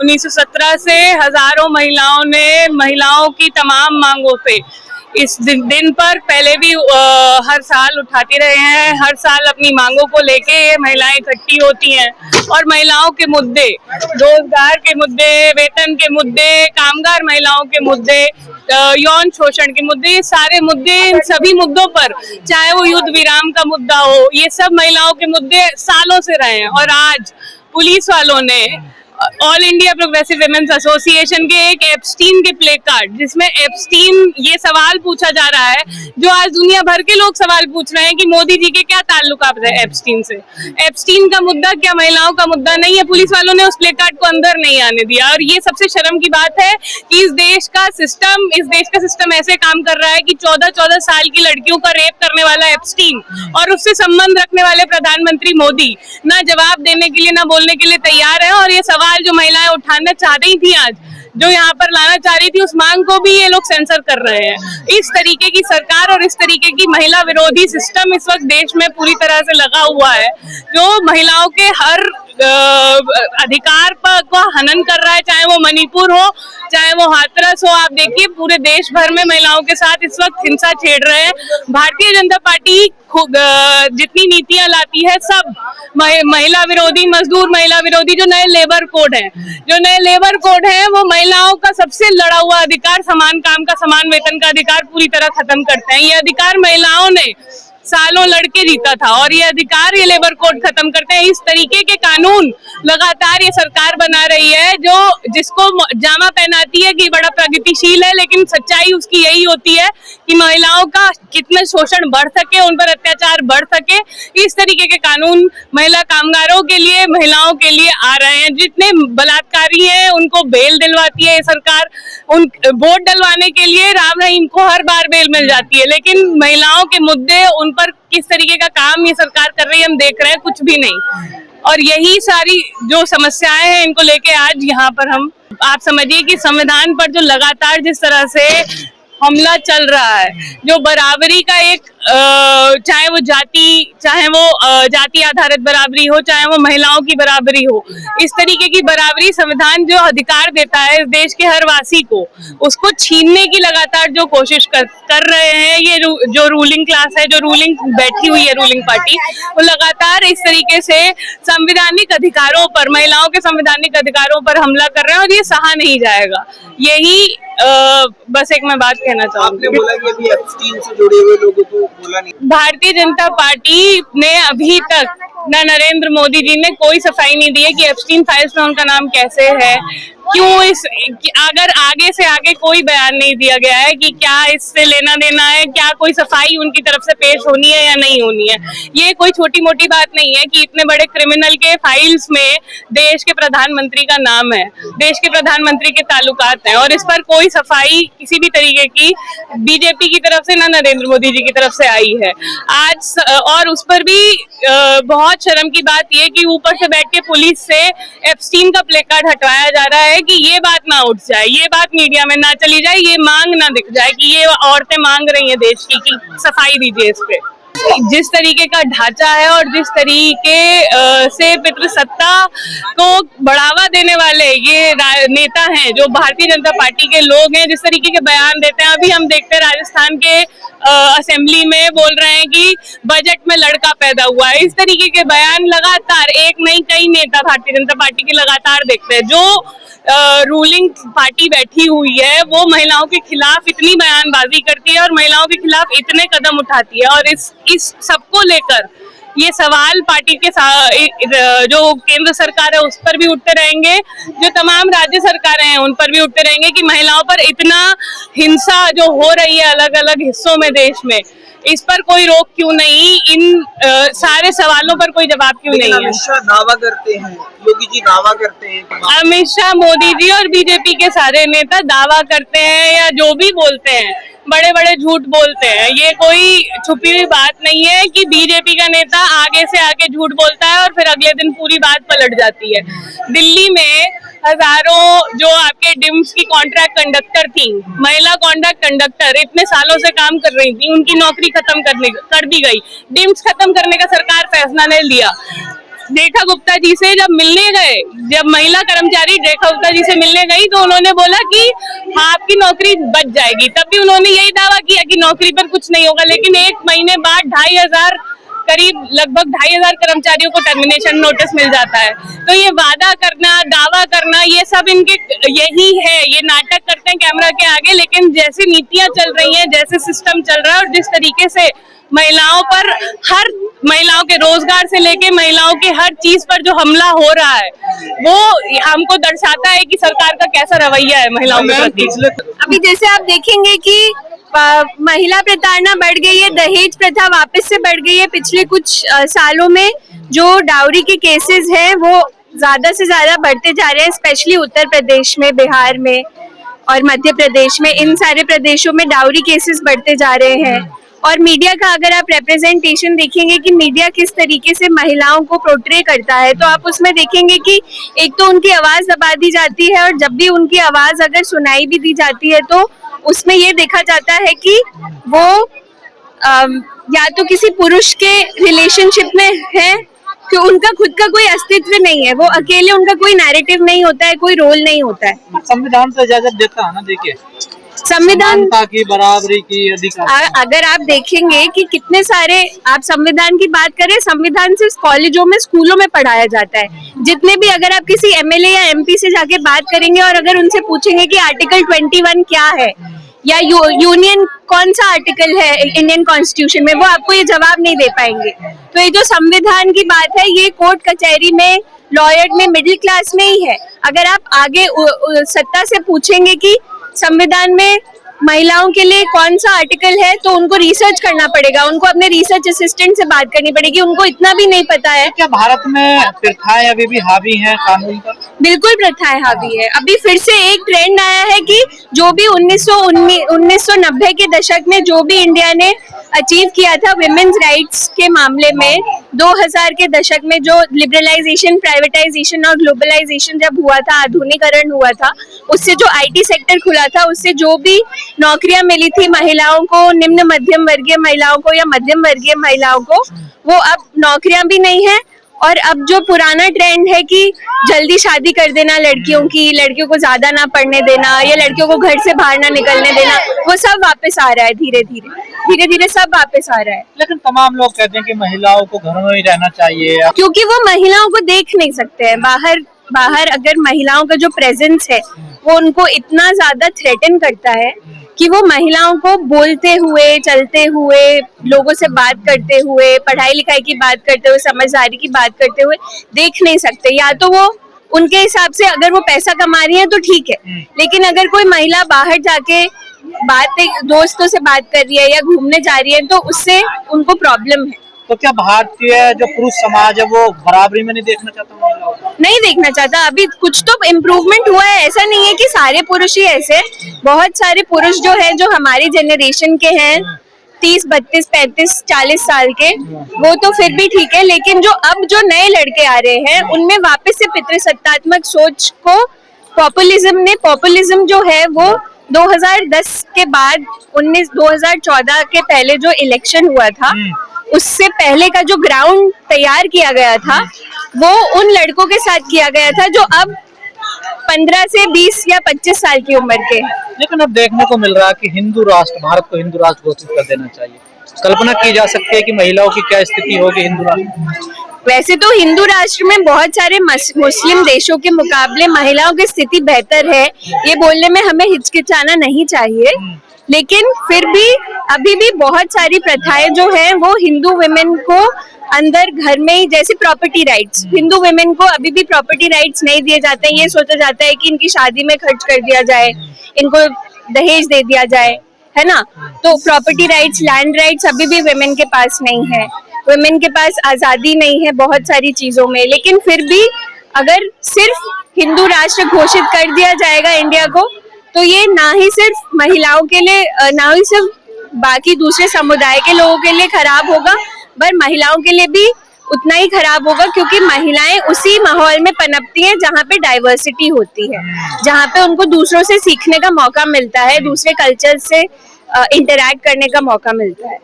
1917 से हजारों महिलाओं की तमाम मांगों पे इस दिन पर पहले भी हर साल उठाते रहे हैं। हर साल अपनी मांगों को लेके ये महिलाएं इकट्ठी होती हैं और महिलाओं के मुद्दे, रोजगार के मुद्दे, वेतन के मुद्दे, कामगार महिलाओं के मुद्दे, यौन शोषण के मुद्दे, ये सारे मुद्दे, इन सभी मुद्दों पर, चाहे वो युद्ध विराम का मुद्दा हो, ये सब महिलाओं के मुद्दे सालों से रहे हैं। और आज पुलिस वालों ने all India progressive women's association के एक एप्स्टीन के प्ले कार्ड, जिसमें एप्स्टीन ये सवाल पूछा जा रहा है जो आज दुनिया भर के लोग सवाल पूछ रहे हैं कि मोदी जी के क्या ताल्लुकात है एप्स्टीन से। एप्स्टीन का मुद्दा क्या महिलाओं का मुद्दा नहीं है? पुलिस वालों ने उस प्ले कार्ड को अंदर नहीं आने दिया। और ये सबसे शर्म की बात है कि इस देश का सिस्टम ऐसे काम कर रहा है कि 14-14 साल की लड़कियों का रेप करने वाला एप्स्टीन और उससे संबंध रखने वाले प्रधानमंत्री मोदी ना जवाब देने के लिए, ना बोलने के लिए तैयार है। और ये सवाल जो महिलाएं उठाना चाह रही थी, आज जो यहाँ पर लाना चाह रही थी, उस मांग को भी ये लोग सेंसर कर रहे हैं। इस तरीके की सरकार और इस तरीके की महिला विरोधी सिस्टम इस वक्त देश में पूरी तरह से लगा हुआ है, जो महिलाओं के हर अधिकार का हनन कर रहा है, चाहे वो मणिपुर हो, चाहे वो हाथरस हो। आप देखिए पूरे देश भर में महिलाओं के साथ इस वक्त हिंसा छेड़ रहे हैं। भारतीय जनता पार्टी जितनी नीतियां लाती है सब महिला विरोधी, मजदूर महिला विरोधी, जो नए लेबर कोड है वो महिलाओं का सबसे लड़ा हुआ अधिकार, समान काम का समान वेतन का अधिकार पूरी तरह खत्म करते हैं। ये अधिकार महिलाओं ने सालों लड़के जीता था और ये अधिकार, ये लेबर कोड खत्म करते हैं। इस तरीके के कानून लगातार ये सरकार बना रही है, जो जिसको जामा पहनाती है कि बड़ा प्रगतिशील है, लेकिन सच्चाई उसकी यही होती है कि महिलाओं का कितना शोषण बढ़ सके, उन पर अत्याचार बढ़ सके। इस तरीके के कानून महिला कामगारों के लिए, महिलाओं के लिए आ रहे हैं। जितने बलात्कारी हैं उनको बेल दिलवाती है ये सरकार। उन वोट डलवाने के लिए राम रहीम को हर बार बेल मिल जाती है, लेकिन महिलाओं के मुद्दे, उन पर किस तरीके का काम ये सरकार कर रही है हम देख रहे हैं, कुछ भी नहीं। और यही सारी जो समस्याएं हैं इनको लेके आज यहाँ पर हम, आप समझिए कि संविधान पर जो लगातार जिस तरह से हमला चल रहा है, जो बराबरी का एक चाहे वो जाति आधारित बराबरी हो, चाहे वो महिलाओं की बराबरी हो, इस तरीके की बराबरी संविधान जो अधिकार देता है इस देश के हर वासी को, उसको छीनने की लगातार जो कोशिश कर रहे हैं ये जो रूलिंग क्लास है, जो बैठी हुई है रूलिंग पार्टी, वो लगातार इस तरीके से संवैधानिक अधिकारों पर, महिलाओं के संवैधानिक अधिकारों पर हमला कर रहे हैं और ये सहा नहीं जाएगा। यही बस एक मैं बात कहना चाहूंगी। आपने बोला कि अभी एप्स्टीन से जुड़े हुए लोगों को बोला नहीं। भारतीय जनता पार्टी ने अभी तक ना नरेंद्र मोदी जी ने कोई सफाई नहीं दी है कि एप्स्टीन फाइल्स में उनका नाम कैसे है, क्यों अगर आगे से आगे कोई बयान नहीं दिया गया है कि क्या इससे लेना देना है, क्या कोई सफाई उनकी तरफ से पेश होनी है या नहीं होनी है। ये कोई छोटी मोटी बात नहीं है कि इतने बड़े क्रिमिनल के फाइल्स में देश के प्रधानमंत्री का नाम है, देश के प्रधानमंत्री के ताल्लुकात हैं, और इस पर कोई सफाई किसी भी तरीके की बीजेपी की तरफ से, ना नरेंद्र मोदी जी की तरफ से आई है आज। और उस पर भी बहुत शर्म की बात ये कि ऊपर से बैठ के पुलिस से एप्स्टीन का प्ले कार्ड हटवाया जा रहा है कि ये बात ना उठ जाए, ये बात मीडिया में ना चली जाए, ये मांग ना दिख जाए कि ये औरतें मांग रही हैं देश की कि सफाई दीजिए इस पे। जिस तरीके का ढांचा है और जिस तरीके से पितृसत्ता को बढ़ावा देने वाले ये नेता हैं, जो भारतीय जनता पार्टी के लोग हैं, जिस तरीके के बयान देते हैं, अभी हम देखते हैं राजस्थान के असेंबली में बोल रहे हैं कि बजट में लड़का पैदा हुआ है। इस तरीके के बयान लगातार एक नहीं कई नेता भारतीय जनता पार्टी के लगातार देखते हैं। जो रूलिंग पार्टी बैठी हुई है वो महिलाओं के खिलाफ इतनी बयानबाजी करती है और महिलाओं के खिलाफ इतने कदम उठाती है, और इस सबको लेकर ये सवाल पार्टी के जो केंद्र सरकार है उस पर भी उठते रहेंगे, जो तमाम राज्य सरकारें हैं उन पर भी उठते रहेंगे कि महिलाओं पर इतना हिंसा जो हो रही है अलग अलग हिस्सों में देश में, इस पर कोई रोक क्यों नहीं, इन सारे सवालों पर कोई जवाब क्यों नहीं है। अमित शाह दावा करते हैं, योगी जी दावा करते हैं, अमित शाह, मोदी जी और बीजेपी के सारे नेता दावा करते हैं या जो भी बोलते हैं, बड़े बड़े झूठ बोलते हैं। ये कोई छुपी हुई बात नहीं है कि बीजेपी का नेता आगे से आके झूठ बोलता है और फिर अगले दिन पूरी बात पलट जाती है। दिल्ली में हजारों जो आपके डिम्स की कॉन्ट्रैक्ट कंडक्टर थी, महिला कॉन्ट्रैक्ट कंडक्टर इतने सालों से काम कर रही थी, उनकी नौकरी खत्म कर दी गई। डिम्स खत्म करने का सरकार फैसला ने लिया। रेखा गुप्ता जी से जब मिलने गए, जब महिला कर्मचारी रेखा गुप्ता जी से मिलने गई तो उन्होंने बोला कि हाँ आपकी नौकरी बच जाएगी। तब भी उन्होंने यही दावा किया कि नौकरी पर कुछ नहीं होगा, लेकिन 1 महीने बाद 2500 करीब लगभग 2500 कर्मचारियों को टर्मिनेशन नोटिस मिल जाता है। तो ये वादा करना, दावा करना, ये सब इनके यही है, ये नाटक करते हैं कैमरा के आगे। लेकिन जैसी नीतियां चल रही हैं, जैसे सिस्टम चल रहा है और जिस तरीके से महिलाओं पर, हर महिलाओं के रोजगार से लेके महिलाओं के हर चीज पर जो हमला हो रहा है, वो हमको दर्शाता है कि सरकार का कैसा रवैया है महिलाओं के प्रति। अभी जैसे आप देखेंगे कि महिला प्रताड़ना बढ़ गई है, दहेज प्रथा वापस से बढ़ गई है। पिछले कुछ सालों में जो डाउरी के केसेस हैं वो ज्यादा से ज्यादा बढ़ते जा रहे हैं, स्पेशली उत्तर प्रदेश में, बिहार में और मध्य प्रदेश में। इन सारे प्रदेशों में डाउरी केसेस बढ़ते जा रहे हैं। और मीडिया का अगर आप रिप्रेजेंटेशन देखेंगे कि मीडिया किस तरीके से महिलाओं को पोर्ट्रे करता है, तो आप उसमें देखेंगे कि एक तो उनकी आवाज दबा दी जाती है, और जब भी उनकी आवाज अगर सुनाई भी दी जाती है तो उसमें ये देखा जाता है कि वो या तो किसी पुरुष के रिलेशनशिप में है, कि उनका खुद का कोई अस्तित्व नहीं है, वो अकेले, उनका कोई नैरेटिव नहीं होता है, कोई रोल नहीं होता है। संविधान तो इजाजत देता है ना, देखिए संविधान की, बराबरी की अधिकार। अगर आप देखेंगे कि कितने सारे, आप संविधान की बात करें, संविधान सिर्फ कॉलेजों में, स्कूलों में पढ़ाया जाता है। जितने भी, अगर आप किसी एमएलए या एमपी से जाके बात करेंगे और अगर उनसे पूछेंगे कि आर्टिकल 21 क्या है या यूनियन कौन सा आर्टिकल है इंडियन कॉन्स्टिट्यूशन में, वो आपको ये जवाब नहीं दे पाएंगे। तो ये जो संविधान की बात है, ये कोर्ट कचहरी में, लॉयर में, मिडिल क्लास में ही है। अगर आप आगे सत्ता से पूछेंगे कि संविधान में महिलाओं के लिए कौन सा आर्टिकल है, तो उनको रिसर्च करना पड़ेगा, उनको अपने रिसर्च असिस्टेंट से बात करनी पड़ेगी, उनको इतना भी नहीं पता है। क्या भारत में प्रथाएं अभी भी हावी हैं कानून पर? बिल्कुल प्रथाएं हावी है। अभी फिर से एक ट्रेंड आया है कि जो भी 1990 के दशक में जो भी इंडिया ने अचीव किया था विमेन्स राइट्स के मामले में, 2000 के दशक में जो लिबरलाइजेशन, प्राइवेटाइजेशन और ग्लोबलाइजेशन जब हुआ था, आधुनिकरण हुआ था, उससे जो आईटी सेक्टर खुला था, उससे जो भी नौकरियां मिली थी महिलाओं को, निम्न मध्यम वर्गीय महिलाओं को या मध्यम वर्गीय महिलाओं को, वो अब नौकरियां भी नहीं है। और अब जो पुराना ट्रेंड है कि जल्दी शादी कर देना लड़कियों की, लड़कियों को ज्यादा ना पढ़ने देना या लड़कियों को घर से बाहर ना निकलने देना, वो सब वापस आ रहा है, धीरे धीरे सब वापस आ रहा है। लेकिन तमाम लोग कहते हैं कि महिलाओं को घरों में ही रहना चाहिए, क्योंकि वो महिलाओं को देख नहीं सकते हैं। बाहर अगर महिलाओं का जो प्रेजेंस है वो उनको इतना ज्यादा थ्रेटन करता है कि वो महिलाओं को बोलते हुए, चलते हुए, लोगों से बात करते हुए, पढ़ाई लिखाई की बात करते हुए, समझदारी की बात करते हुए देख नहीं सकते। या तो वो उनके हिसाब से अगर वो पैसा कमा रही है तो ठीक है, लेकिन अगर कोई महिला बाहर जाके दोस्तों से बात कर रही है या घूमने जा रही है तो उससे उनको प्रॉब्लम है। तो क्या भारतीय जो पुरुष समाज है वो बराबरी में नहीं देखना चाहता? नहीं देखना चाहता। अभी कुछ तो इम्प्रूवमेंट हुआ है, ऐसा नहीं है कि सारे पुरुष ही ऐसे। बहुत सारे पुरुष जो है, जो हमारी जनरेशन के हैं, 30, 32, 35, 40 साल के, वो तो फिर भी ठीक है। लेकिन जो अब जो नए लड़के आ रहे हैं, उनमें वापस से पितृसत्तात्मक सोच को पॉपुलिज्म जो है वो 2010 के बाद 2014 के पहले जो इलेक्शन हुआ था, उससे पहले का जो ग्राउंड तैयार किया गया था वो उन लड़कों के साथ किया गया था जो अब 15 से 20 या 25 साल की उम्र के। लेकिन अब देखने को मिल रहा है कि भारत को हिंदू राष्ट्र घोषित कर देना चाहिए। कल्पना की जा सकती है कि महिलाओं की क्या स्थिति होगी हिंदू राष्ट्र? वैसे तो हिंदू राष्ट्र में बहुत सारे मुस्लिम देशों के मुकाबले महिलाओं की स्थिति बेहतर है, ये बोलने में हमें हिचकिचाना नहीं चाहिए। लेकिन फिर भी अभी भी बहुत सारी प्रथाएं जो है वो हिंदू वुमेन को अंदर घर में ही, जैसे प्रॉपर्टी राइट्स, हिंदू वुमेन को अभी भी प्रॉपर्टी राइट्स नहीं दिए जाते हैं। ये सोचा जाता है कि इनकी शादी में खर्च कर दिया जाए, इनको दहेज दे दिया जाए, है ना। तो प्रॉपर्टी राइट्स, लैंड राइट्स अभी भी वुमेन के पास नहीं है। वुमेन के पास आजादी नहीं है बहुत सारी चीजों में। लेकिन फिर भी अगर सिर्फ हिंदू राष्ट्र घोषित कर दिया जाएगा इंडिया को, तो ये ना ही सिर्फ महिलाओं के लिए, ना ही सिर्फ बाकी दूसरे समुदाय के लोगों के लिए खराब होगा, पर महिलाओं के लिए भी उतना ही खराब होगा। क्योंकि महिलाएं उसी माहौल में पनपती हैं जहाँ पे डाइवर्सिटी होती है, जहाँ पे उनको दूसरों से सीखने का मौका मिलता है, दूसरे कल्चर से इंटरैक्ट करने का मौका मिलता है।